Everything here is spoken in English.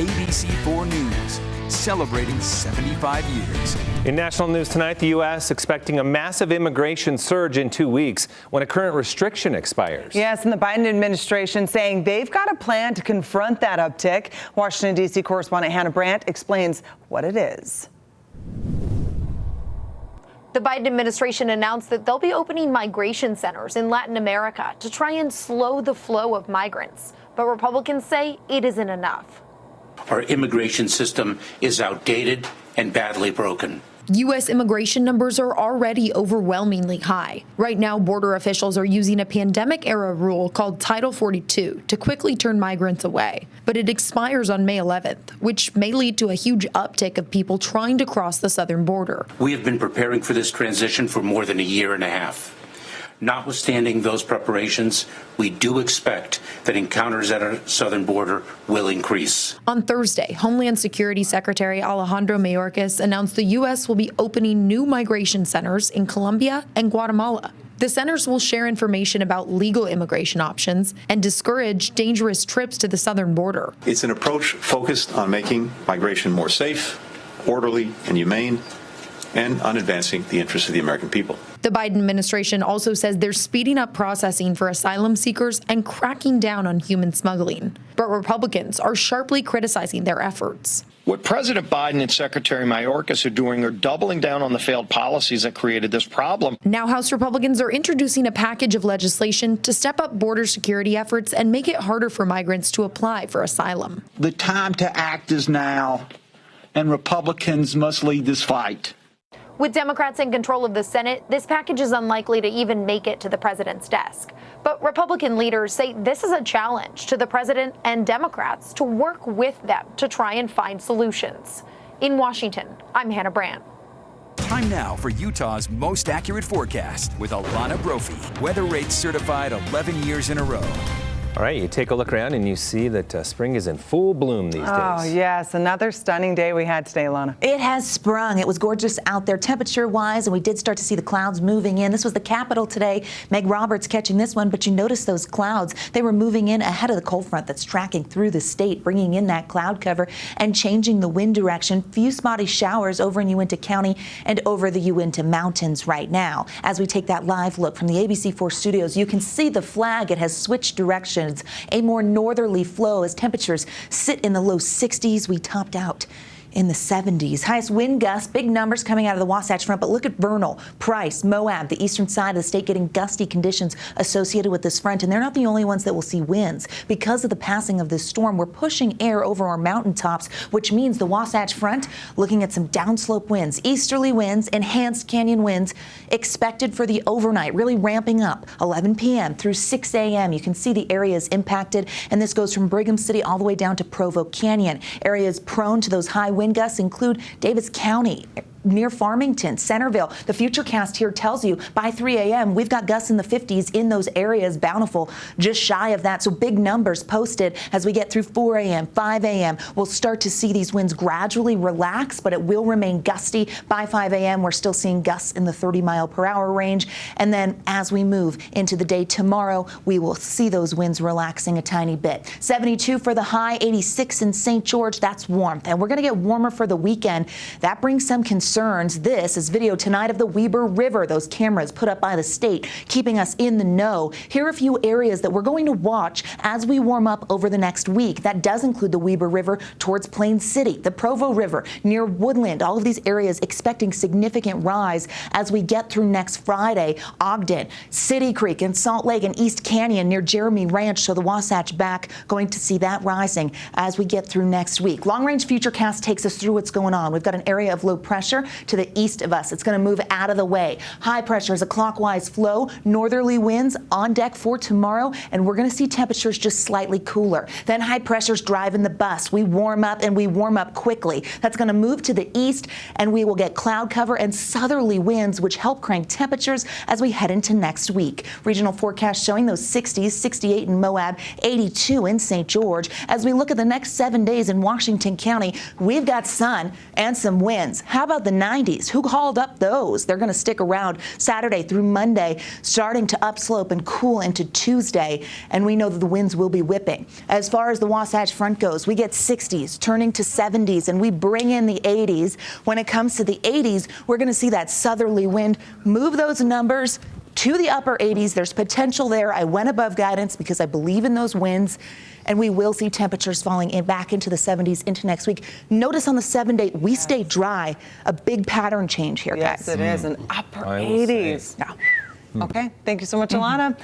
ABC4 News, celebrating 75 years. In national news tonight, the U.S. expecting a massive immigration surge in 2 weeks when a current restriction expires. Yes, and the Biden administration saying they've got a plan to confront that uptick. Washington, D.C. correspondent Hannah Brandt explains what it is. The Biden administration announced that they'll be opening migration centers in Latin America to try and slow the flow of migrants. But Republicans say it isn't enough. Our immigration system is outdated and badly broken. U.S. immigration numbers are already overwhelmingly high. Right now, border officials are using a pandemic-era rule called Title 42 to quickly turn migrants away. But it expires on May 11th, which may lead to a huge uptick of people trying to cross the southern border. We have been preparing for this transition for more than a year and a half. Notwithstanding those preparations, we do expect that encounters at our southern border will increase. On Thursday, Homeland Security Secretary Alejandro Mayorkas announced the U.S. will be opening new migration centers in Colombia and Guatemala. The centers will share information about legal immigration options and discourage dangerous trips to the southern border. It's an approach focused on making migration more safe, orderly, and humane, and on advancing the interests of the American people. The Biden administration also says they're speeding up processing for asylum seekers and cracking down on human smuggling. But Republicans are sharply criticizing their efforts. What President Biden and Secretary Mayorkas are doing are doubling down on the failed policies that created this problem. Now House Republicans are introducing a package of legislation to step up border security efforts and make it harder for migrants to apply for asylum. The time to act is now, and Republicans must lead this fight. With Democrats in control of the Senate, this package is unlikely to even make it to the president's desk. But Republican leaders say this is a challenge to the president and Democrats to work with them to try and find solutions. In Washington, I'm Hannah Brandt. Time now for Utah's most accurate forecast with Alana Brophy. Weather rates certified 11 years in a row. All right, you take a look around and you see that spring is in full bloom these days. Oh, yes. Another stunning day we had today, Alana. It has sprung. It was gorgeous out there temperature-wise, and we did start to see the clouds moving in. This was the capital today. Meg Roberts catching this one, but you notice those clouds. They were moving in ahead of the cold front that's tracking through the state, bringing in that cloud cover and changing the wind direction. Few spotty showers over in Uinta County and over the Uinta Mountains right now. As we take that live look from the ABC4 studios, you can see the flag. It has switched direction. A more northerly flow as temperatures sit in the low 60s. We topped out in the 70s. Highest wind gusts, big numbers coming out of the Wasatch Front, but look at Vernal, Price, Moab, the eastern side of the state getting gusty conditions associated with this front, and they're not the only ones that will see winds. Because of the passing of this storm, we're pushing air over our mountaintops, which means the Wasatch Front looking at some downslope winds, easterly winds, enhanced canyon winds expected for the overnight, really ramping up 11 p.m. through 6 a.m. You can see the areas impacted, and this goes from Brigham City all the way down to Provo Canyon. Areas prone to those high wind gusts include Davis County, near Farmington, Centerville. The futurecast here tells you by 3 a.m. we've got gusts in the 50s in those areas. Bountiful just shy of that. So big numbers posted as we get through 4 a.m., 5 a.m. We'll start to see these winds gradually relax, but it will remain gusty. By 5 a.m. we're still seeing gusts in the 30-mile-per-hour range. And then as we move into the day tomorrow, we will see those winds relaxing a tiny bit. 72 for the high, 86 in St. George. That's warmth. And we're going to get warmer for the weekend. That brings some concerns. This is video tonight of the Weber River. Those cameras put up by the state, keeping us in the know. Here are a few areas that we're going to watch as we warm up over the next week. That does include the Weber River towards Plain City, the Provo River near Woodland. All of these areas expecting significant rise as we get through next Friday. Ogden, City Creek, and Salt Lake and East Canyon near Jeremy Ranch. So the Wasatch back, going to see that rising as we get through next week. Long Range Futurecast takes us through what's going on. We've got an area of low pressure to the east of us. It's going to move out of the way. High pressure is a clockwise flow. Northerly winds on deck for tomorrow, and we're going to see temperatures just slightly cooler. Then high pressure's driving the bus. We warm up, and we warm up quickly. That's going to move to the east, and we will get cloud cover and southerly winds, which help crank temperatures as we head into next week. Regional forecast showing those 60s, 68 in Moab, 82 in St. George. As we look at the next 7 days in Washington County, we've got sun and some winds. How about the the 90s. Who hauled up those? They're going to stick around Saturday through Monday, starting to upslope and cool into Tuesday. And we know that the winds will be whipping. As far as the Wasatch Front goes, we get 60s turning to 70s, and we bring in the 80s. When it comes to the 80s, we're going to see that southerly wind move those numbers to the upper 80s. There's potential there. I went above guidance because I believe in those winds, and we will see temperatures falling back into the 70s into next week. Notice on the 7-day, we stay dry. A big pattern change here, guys. Yes, it is. An upper 80s. Yeah. Okay. Thank you so much, Alana.